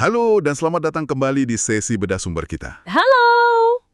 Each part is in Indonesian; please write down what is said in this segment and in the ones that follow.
Halo dan selamat datang kembali di sesi bedah sumber kita. Halo!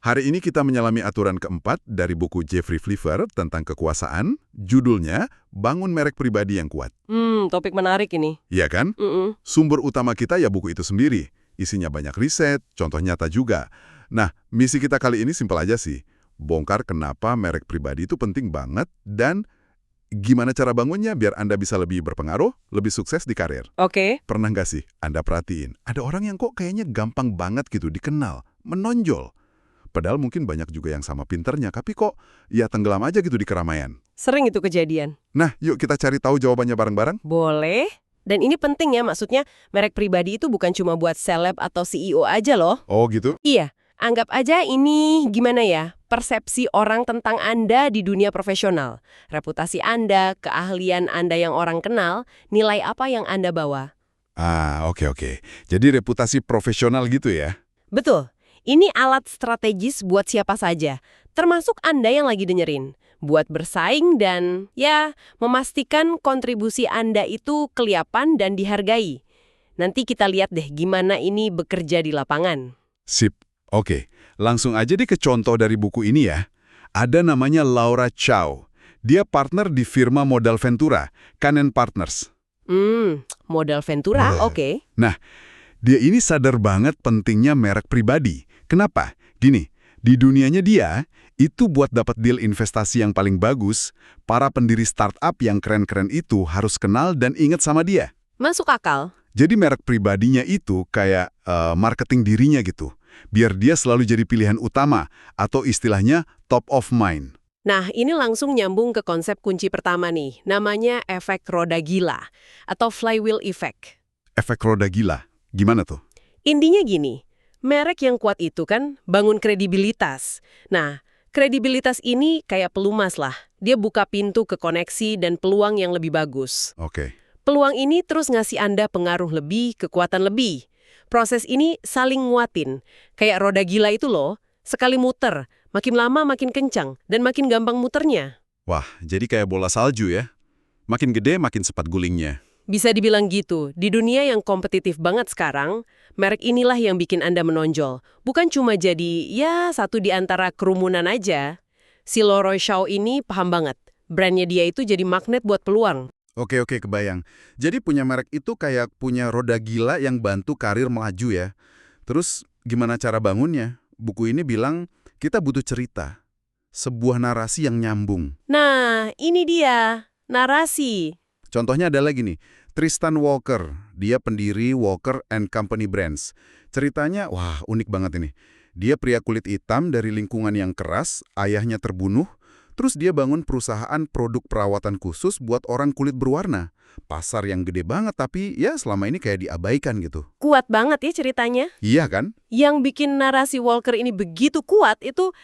Hari ini kita menyelami aturan keempat dari buku Jeffrey Pfeiffer tentang kekuasaan. Judulnya, Bangun Merek Pribadi yang Kuat. Topik menarik ini. Iya kan? Sumber utama kita ya buku itu sendiri. Isinya banyak riset, contoh nyata juga. Nah, misi kita kali ini simpel aja sih. Bongkar kenapa merek pribadi itu penting banget dan gimana cara bangunnya biar Anda bisa lebih berpengaruh, lebih sukses di karir. Oke. Pernah nggak sih Anda perhatiin, ada orang yang kok kayaknya gampang banget gitu dikenal, menonjol. Padahal mungkin banyak juga yang sama pinternya, tapi kok ya tenggelam aja gitu di keramaian. Sering itu kejadian. Nah, yuk kita cari tahu jawabannya bareng-bareng. Boleh. Dan ini penting ya, maksudnya merek pribadi itu bukan cuma buat seleb atau CEO aja loh. Oh gitu? Iya, anggap aja ini gimana ya, persepsi orang tentang Anda di dunia profesional. Reputasi Anda, keahlian Anda yang orang kenal, nilai apa yang Anda bawa. Oke. Jadi reputasi profesional gitu ya? Betul. Ini alat strategis buat siapa saja, termasuk Anda yang lagi dengerin. Buat bersaing dan, ya, memastikan kontribusi Anda itu kelihatan dan dihargai. Nanti kita lihat deh gimana ini bekerja di lapangan. Sip. Oke, langsung aja deh ke contoh dari buku ini ya. Ada namanya Laura Chow. Dia partner di firma modal Ventura, Cannon Partners. Modal Ventura, oke. Nah, dia ini sadar banget pentingnya merek pribadi. Kenapa? Gini, di dunianya dia, itu buat dapat deal investasi yang paling bagus, para pendiri startup yang keren-keren itu harus kenal dan ingat sama dia. Masuk akal. Jadi merek pribadinya itu kayak marketing dirinya gitu. Biar dia selalu jadi pilihan utama, atau istilahnya top of mind. Nah, ini langsung nyambung ke konsep kunci pertama nih, namanya efek roda gila, atau flywheel effect. Efek roda gila, gimana tuh? Intinya gini, merek yang kuat itu kan bangun kredibilitas. Nah, kredibilitas ini kayak pelumas lah. Dia buka pintu ke koneksi dan peluang yang lebih bagus. Oke. Peluang ini terus ngasih Anda pengaruh lebih, kekuatan lebih. Proses ini saling nguatin. Kayak roda gila itu loh, sekali muter, makin lama makin kencang, dan makin gampang muternya. Wah, jadi kayak bola salju ya? Makin gede, makin cepat gulingnya. Bisa dibilang gitu, di dunia yang kompetitif banget sekarang, merek inilah yang bikin Anda menonjol. Bukan cuma jadi, ya, satu di antara kerumunan aja. Si Laura Chow ini paham banget. Brandnya dia itu jadi magnet buat peluang. Oke, kebayang. Jadi punya merek itu kayak punya roda gila yang bantu karir melaju ya. Terus gimana cara bangunnya? Buku ini bilang kita butuh cerita. Sebuah narasi yang nyambung. Nah, ini dia, narasi. Contohnya ada lagi nih, Tristan Walker. Dia pendiri Walker and Company Brands. Ceritanya, wah unik banget ini. Dia pria kulit hitam dari lingkungan yang keras, ayahnya terbunuh, terus dia bangun perusahaan produk perawatan khusus buat orang kulit berwarna. Pasar yang gede banget tapi ya selama ini kayak diabaikan gitu. Kuat banget ya ceritanya. Iya kan? Yang bikin narasi Walker ini begitu kuat itu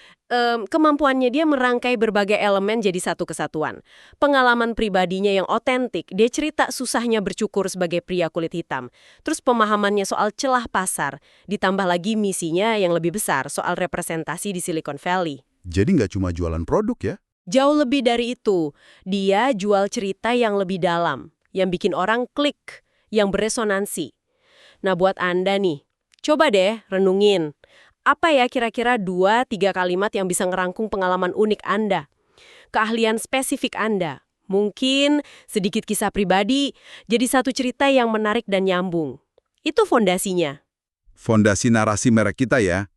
kemampuannya dia merangkai berbagai elemen jadi satu kesatuan. Pengalaman pribadinya yang otentik, dia cerita susahnya bercukur sebagai pria kulit hitam. Terus pemahamannya soal celah pasar, ditambah lagi misinya yang lebih besar soal representasi di Silicon Valley. Jadi nggak cuma jualan produk ya? Jauh lebih dari itu, dia jual cerita yang lebih dalam, yang bikin orang klik, yang beresonansi. Nah buat Anda nih, coba deh renungin. Apa ya kira-kira 2-3 kalimat yang bisa ngerangkum pengalaman unik Anda? Keahlian spesifik Anda. Mungkin sedikit kisah pribadi, jadi satu cerita yang menarik dan nyambung. Itu fondasinya. Fondasi narasi merek kita ya?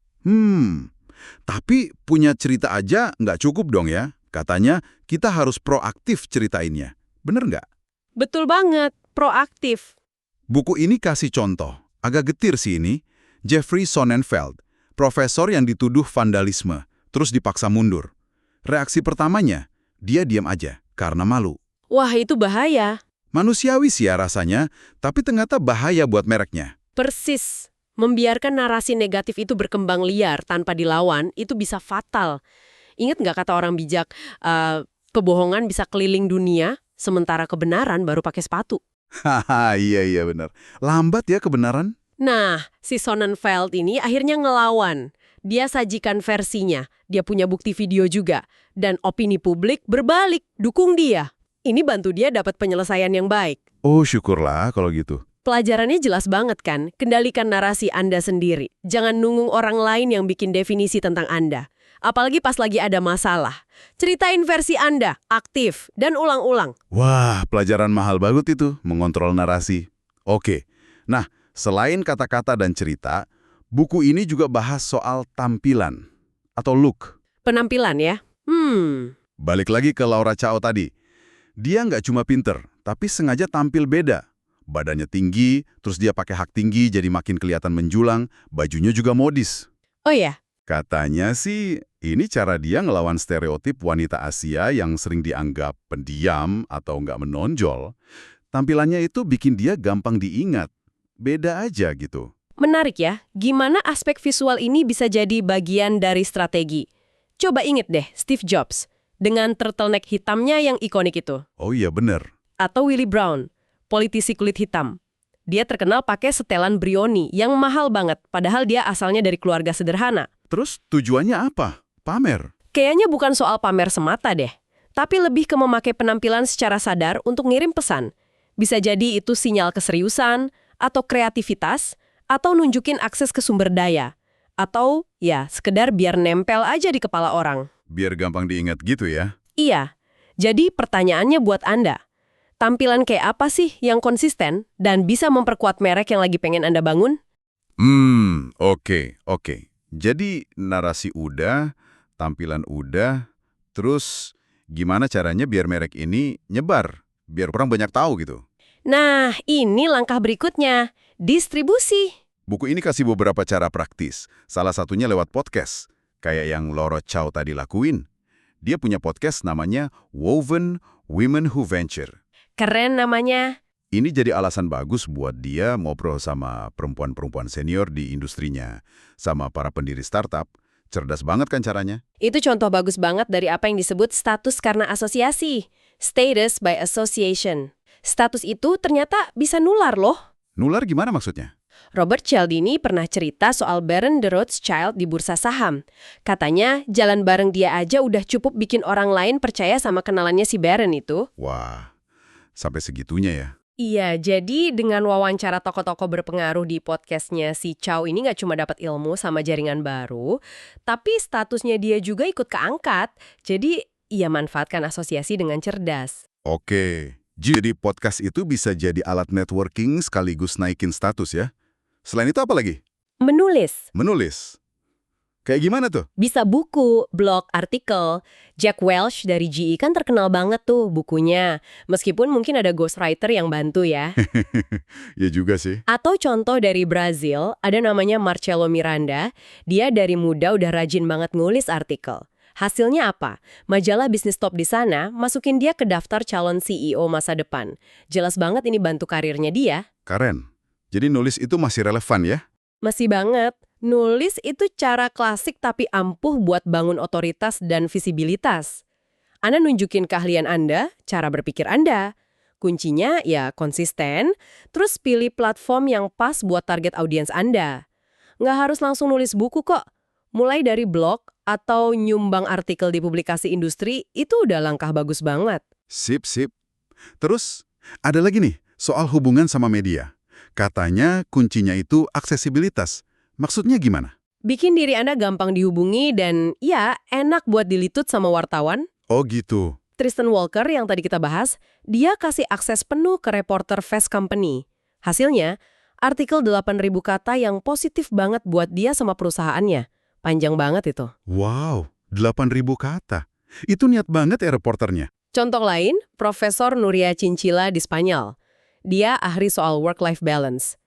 Tapi punya cerita aja nggak cukup dong ya? Katanya kita harus proaktif ceritainnya. Bener nggak? Betul banget, proaktif. Buku ini kasih contoh. Agak getir sih ini. Jeffrey Sonnenfeld, profesor yang dituduh vandalisme, terus dipaksa mundur. Reaksi pertamanya, dia diam aja karena malu. Wah, itu bahaya. Manusiawi sih ya rasanya, tapi ternyata bahaya buat mereknya. Persis. Membiarkan narasi negatif itu berkembang liar tanpa dilawan, itu bisa fatal. Ingat nggak kata orang bijak, kebohongan bisa keliling dunia, sementara kebenaran baru pakai sepatu. Haha, iya benar. Lambat ya kebenaran? Nah, si Sonnenfeld ini akhirnya ngelawan. Dia sajikan versinya, dia punya bukti video juga. Dan opini publik berbalik, dukung dia. Ini bantu dia dapat penyelesaian yang baik. Oh, syukurlah kalau gitu. Pelajarannya jelas banget kan, kendalikan narasi Anda sendiri. Jangan nunggu orang lain yang bikin definisi tentang Anda. Apalagi pas lagi ada masalah. Ceritain versi Anda, aktif, dan ulang-ulang. Wah, pelajaran mahal banget itu, mengontrol narasi. Oke, nah selain kata-kata dan cerita, buku ini juga bahas soal tampilan atau look. Penampilan ya? Balik lagi ke Laura Chow tadi. Dia nggak cuma pinter, tapi sengaja tampil beda. Badannya tinggi, terus dia pakai hak tinggi jadi makin kelihatan menjulang, bajunya juga modis. Oh ya? Katanya sih, ini cara dia ngelawan stereotip wanita Asia yang sering dianggap pendiam atau nggak menonjol. Tampilannya itu bikin dia gampang diingat. Beda aja gitu. Menarik ya, gimana aspek visual ini bisa jadi bagian dari strategi. Coba inget deh, Steve Jobs, dengan turtleneck hitamnya yang ikonik itu. Oh iya bener. Atau Willie Brown, politisi kulit hitam. Dia terkenal pakai setelan Brioni yang mahal banget, padahal dia asalnya dari keluarga sederhana. Terus tujuannya apa? Pamer. Kayaknya bukan soal pamer semata deh, tapi lebih ke memakai penampilan secara sadar untuk ngirim pesan. Bisa jadi itu sinyal keseriusan, atau kreativitas, atau nunjukin akses ke sumber daya. Atau, ya, sekedar biar nempel aja di kepala orang. Biar gampang diingat gitu ya. Iya, jadi pertanyaannya buat Anda. Tampilan kayak apa sih yang konsisten dan bisa memperkuat merek yang lagi pengen Anda bangun? Oke. Jadi narasi udah, tampilan udah, terus gimana caranya biar merek ini nyebar? Biar orang banyak tahu gitu. Nah, ini langkah berikutnya, distribusi. Buku ini kasih beberapa cara praktis, salah satunya lewat podcast, kayak yang Laura Chow tadi lakuin. Dia punya podcast namanya Woven Women Who Venture. Keren namanya. Ini jadi alasan bagus buat dia ngobrol sama perempuan-perempuan senior di industrinya, sama para pendiri startup. Cerdas banget kan caranya? Itu contoh bagus banget dari apa yang disebut status karena asosiasi. Status by association. Status itu ternyata bisa nular loh. Nular gimana maksudnya? Robert Cialdini pernah cerita soal Baron de Rothschild di bursa saham. Katanya, jalan bareng dia aja udah cukup bikin orang lain percaya sama kenalannya si Baron itu. Wah, sampai segitunya ya? Iya, jadi dengan wawancara tokoh-tokoh berpengaruh di podcastnya si Chow ini nggak cuma dapat ilmu sama jaringan baru, tapi statusnya dia juga ikut keangkat. Jadi, ia manfaatkan asosiasi dengan cerdas. Oke, jadi podcast itu bisa jadi alat networking sekaligus naikin status ya? Selain itu apa lagi? Menulis. Menulis. Kayak gimana tuh? Bisa buku, blog, artikel. Jack Welch dari GE kan terkenal banget tuh bukunya. Meskipun mungkin ada ghostwriter yang bantu ya. Ya juga sih. Atau contoh dari Brazil, ada namanya Marcelo Miranda. Dia dari muda udah rajin banget ngulis artikel. Hasilnya apa? Majalah bisnis top di sana masukin dia ke daftar calon CEO masa depan. Jelas banget ini bantu karirnya dia. Keren. Jadi nulis itu masih relevan ya? Masih banget. Nulis itu cara klasik tapi ampuh buat bangun otoritas dan visibilitas. Anda nunjukin keahlian Anda, cara berpikir Anda. Kuncinya ya konsisten, terus pilih platform yang pas buat target audiens Anda. Nggak harus langsung nulis buku kok. Mulai dari blog atau nyumbang artikel di publikasi industri, itu udah langkah bagus banget. Sip. Terus, ada lagi nih, soal hubungan sama media. Katanya kuncinya itu aksesibilitas. Maksudnya gimana? Bikin diri Anda gampang dihubungi dan ya enak buat dilitut sama wartawan. Oh gitu. Tristan Walker yang tadi kita bahas, dia kasih akses penuh ke reporter Fast Company. Hasilnya, artikel 8.000 kata yang positif banget buat dia sama perusahaannya. Panjang banget itu. Wow, 8.000 kata. Itu niat banget ya reporternya. Contoh lain, Profesor Nuria Chinchilla di Spanyol. Dia ahli soal work-life balance.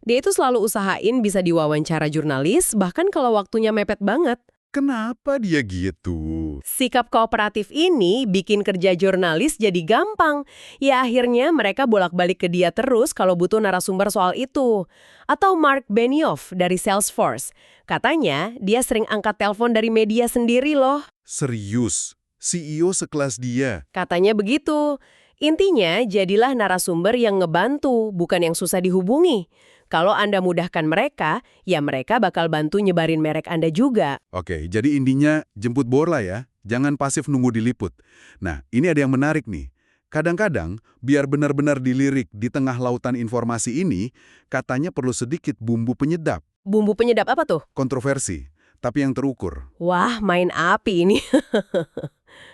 Dia itu selalu usahain bisa diwawancara jurnalis, bahkan kalau waktunya mepet banget. Kenapa dia gitu? Sikap kooperatif ini bikin kerja jurnalis jadi gampang. Ya akhirnya mereka bolak-balik ke dia terus kalau butuh narasumber soal itu. Atau Mark Benioff dari Salesforce. Katanya dia sering angkat telepon dari media sendiri loh. Serius? CEO sekelas dia? Katanya begitu. Intinya jadilah narasumber yang ngebantu, bukan yang susah dihubungi. Kalau Anda mudahkan mereka, ya mereka bakal bantu nyebarin merek Anda juga. Oke, jadi intinya jemput bola ya. Jangan pasif nunggu diliput. Nah, ini ada yang menarik nih. Kadang-kadang, biar benar-benar dilirik di tengah lautan informasi ini, katanya perlu sedikit bumbu penyedap, Bumbu penyedap apa tuh? kontroversi, tapi yang terukur. Wah, main api ini.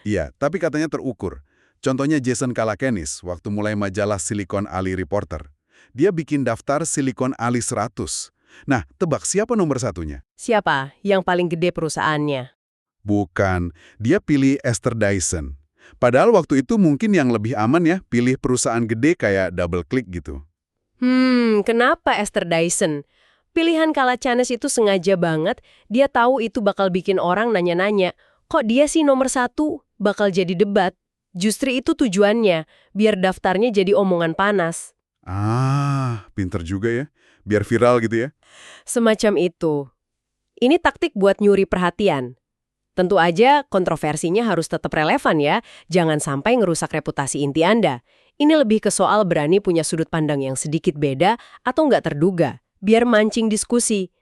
Iya, tapi katanya terukur. Contohnya Jason Calacanis waktu mulai majalah Silicon Alley Reporter. Dia bikin daftar Silicon Alley 100. Nah, tebak siapa nomor satunya? Siapa yang paling gede perusahaannya? Bukan, dia pilih Esther Dyson. Padahal waktu itu mungkin yang lebih aman ya, pilih perusahaan gede kayak DoubleClick gitu. Kenapa Esther Dyson? Pilihan Calacanis itu sengaja banget, dia tahu itu bakal bikin orang nanya-nanya, kok dia sih nomor satu? Bakal jadi debat. Justru itu tujuannya, biar daftarnya jadi omongan panas. Ah, pinter juga ya. Biar viral gitu ya. Semacam itu. Ini taktik buat nyuri perhatian. Tentu aja kontroversinya harus tetap relevan ya, jangan sampai ngerusak reputasi inti Anda. Ini lebih ke soal berani punya sudut pandang yang sedikit beda atau nggak terduga, biar mancing diskusi.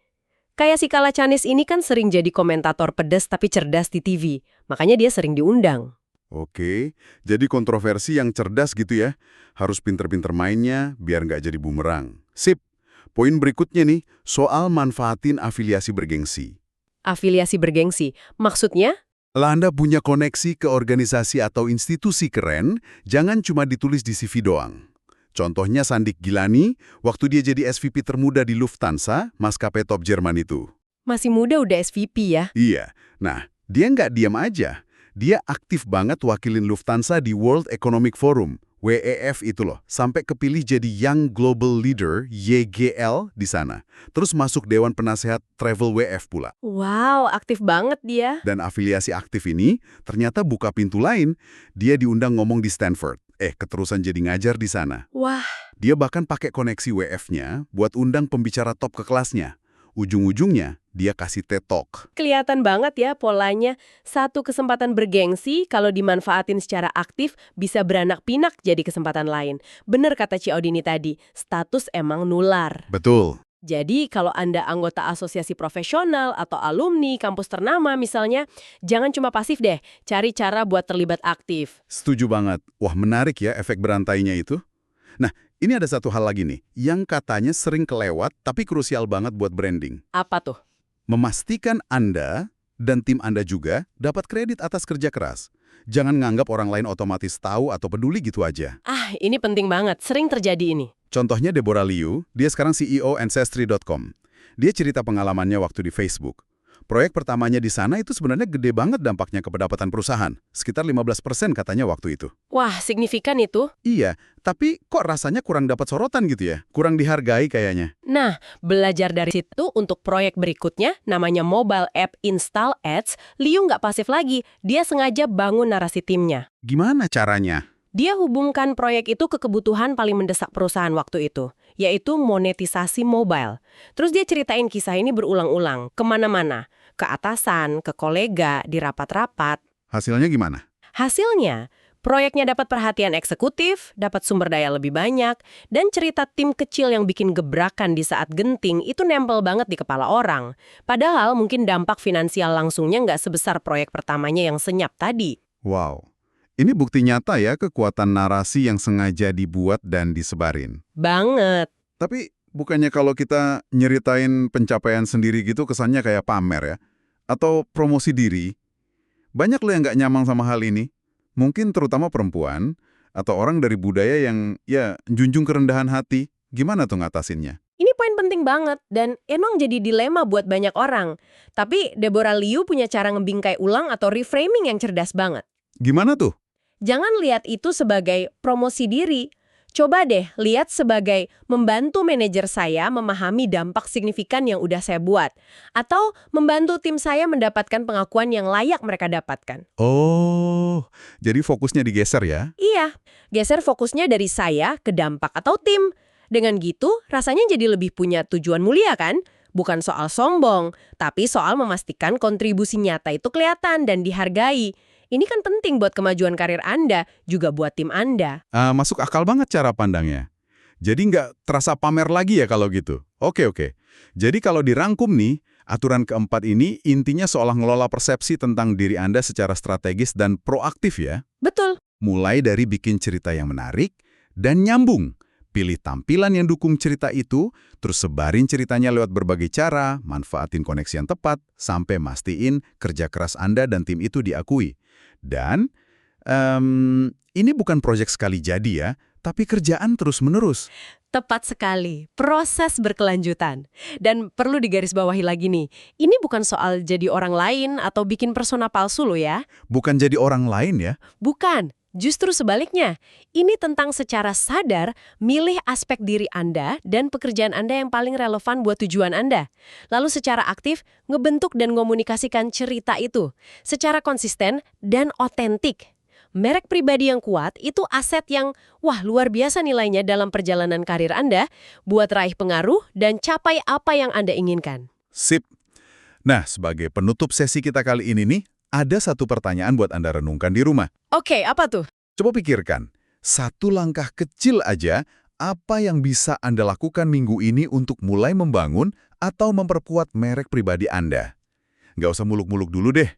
Kayak si Calacanis ini kan sering jadi komentator pedas tapi cerdas di TV, makanya dia sering diundang. Oke, jadi kontroversi yang cerdas gitu ya. Harus pinter-pinter mainnya biar nggak jadi bumerang. Sip. Poin berikutnya nih, soal manfaatin afiliasi bergengsi. Afiliasi bergengsi, maksudnya? Lah Anda punya koneksi ke organisasi atau institusi keren, jangan cuma ditulis di CV doang. Contohnya Sandik Gilani, waktu dia jadi SVP termuda di Lufthansa, maskapai top Jerman itu. Masih muda udah SVP ya? Iya, nah dia nggak diam aja. Dia aktif banget wakilin Lufthansa di World Economic Forum, WEF itu loh, sampai kepilih jadi Young Global Leader, YGL, di sana. Terus masuk Dewan Penasehat Travel WF pula. Wow, aktif banget dia. Dan afiliasi aktif ini ternyata buka pintu lain. Dia diundang ngomong di Stanford. Keterusan jadi ngajar di sana. Wah, Dia bahkan pakai koneksi WF-nya buat undang pembicara top ke kelasnya. Ujung-ujungnya, dia kasih TED Talk. kelihatan banget ya polanya. Satu kesempatan bergengsi, kalau dimanfaatin secara aktif, bisa beranak pinak jadi kesempatan lain. Bener kata Ci Odini tadi, status emang nular. Betul. Jadi kalau Anda anggota asosiasi profesional atau alumni kampus ternama misalnya, jangan cuma pasif deh, cari cara buat terlibat aktif. Setuju banget. Wah, menarik ya efek berantainya itu. Nah, ini ada satu hal lagi nih, yang katanya sering kelewat tapi krusial banget buat branding. Apa tuh? Memastikan Anda dan tim Anda juga dapat kredit atas kerja keras. Jangan nganggap orang lain otomatis tahu atau peduli gitu aja. Ini penting banget, sering terjadi ini. Contohnya Deborah Liu, dia sekarang CEO Ancestry.com. Dia cerita pengalamannya waktu di Facebook. Proyek pertamanya di sana itu sebenarnya gede banget dampaknya ke pendapatan perusahaan. Sekitar 15% katanya waktu itu. Wah, signifikan itu. Iya, tapi kok rasanya kurang dapat sorotan gitu ya? Kurang dihargai kayaknya. Nah, belajar dari situ untuk proyek berikutnya, namanya Mobile App Install Ads, Liu nggak pasif lagi, dia sengaja bangun narasi timnya. Gimana caranya? Dia hubungkan proyek itu ke kebutuhan paling mendesak perusahaan waktu itu, yaitu monetisasi mobile. Terus dia ceritain kisah ini berulang-ulang, kemana-mana, ke atasan, ke kolega, di rapat-rapat. Hasilnya gimana? Hasilnya, proyeknya dapat perhatian eksekutif, dapat sumber daya lebih banyak, dan cerita tim kecil yang bikin gebrakan di saat genting itu nempel banget di kepala orang. Padahal mungkin dampak finansial langsungnya nggak sebesar proyek pertamanya yang senyap tadi. Wow. Ini bukti nyata ya kekuatan narasi yang sengaja dibuat dan disebarin. Banget. Tapi bukannya kalau kita nyeritain pencapaian sendiri gitu kesannya kayak pamer ya? Atau promosi diri? Banyak loh yang nggak nyaman sama hal ini. Mungkin terutama perempuan atau orang dari budaya yang ya junjung kerendahan hati. Gimana tuh ngatasinnya? Ini poin penting banget dan emang jadi dilema buat banyak orang. Tapi Deborah Liu punya cara ngebingkai ulang atau reframing yang cerdas banget. Gimana tuh? Jangan lihat itu sebagai promosi diri. Coba deh lihat sebagai membantu manajer saya memahami dampak signifikan yang udah saya buat. Atau membantu tim saya mendapatkan pengakuan yang layak mereka dapatkan. Oh, jadi fokusnya digeser ya? Iya, geser fokusnya dari saya ke dampak atau tim. Dengan gitu, rasanya jadi lebih punya tujuan mulia kan? Bukan soal sombong, tapi soal memastikan kontribusi nyata itu kelihatan dan dihargai. Ini kan penting buat kemajuan karir Anda, juga buat tim Anda. Masuk akal banget cara pandangnya. Jadi nggak terasa pamer lagi ya kalau gitu. Oke. Jadi kalau dirangkum nih, aturan keempat ini intinya seolah ngelola persepsi tentang diri Anda secara strategis dan proaktif ya. Betul. Mulai dari bikin cerita yang menarik dan nyambung. Pilih tampilan yang dukung cerita itu, terus sebarin ceritanya lewat berbagai cara, manfaatin koneksi yang tepat, sampai mastiin kerja keras Anda dan tim itu diakui. Dan ini bukan proyek sekali jadi ya, tapi kerjaan terus-menerus. Tepat sekali, proses berkelanjutan. Dan perlu digarisbawahi lagi nih, ini bukan soal jadi orang lain atau bikin persona palsu loh ya. Bukan jadi orang lain ya. Bukan, justru sebaliknya. Ini tentang secara sadar milih aspek diri Anda dan pekerjaan Anda yang paling relevan buat tujuan Anda. Lalu secara aktif ngebentuk dan komunikasikan cerita itu secara konsisten dan otentik. Merek pribadi yang kuat itu aset yang, wah, luar biasa nilainya dalam perjalanan karir Anda buat raih pengaruh dan capai apa yang Anda inginkan. Sip. Nah, sebagai penutup sesi kita kali ini nih, ada satu pertanyaan buat Anda renungkan di rumah. Oke, apa tuh? Coba pikirkan, satu langkah kecil aja, apa yang bisa Anda lakukan minggu ini untuk mulai membangun atau memperkuat merek pribadi Anda? Nggak usah muluk-muluk dulu deh.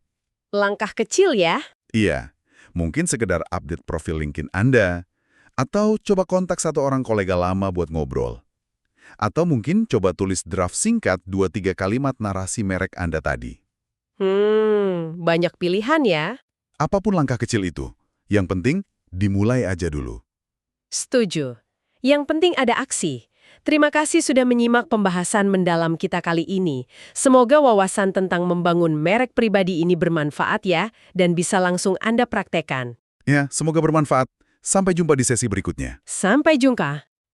Langkah kecil ya. Iya, mungkin sekedar update profil LinkedIn Anda, atau coba kontak satu orang kolega lama buat ngobrol. Atau mungkin coba tulis draft singkat 2-3 kalimat narasi merek Anda tadi. Banyak pilihan ya. Apapun langkah kecil itu, yang penting dimulai aja dulu. Setuju. Yang penting ada aksi. Terima kasih sudah menyimak pembahasan mendalam kita kali ini. Semoga wawasan tentang membangun merek pribadi ini bermanfaat ya, dan bisa langsung Anda praktekkan. Ya, semoga bermanfaat. Sampai jumpa di sesi berikutnya. Sampai jumpa.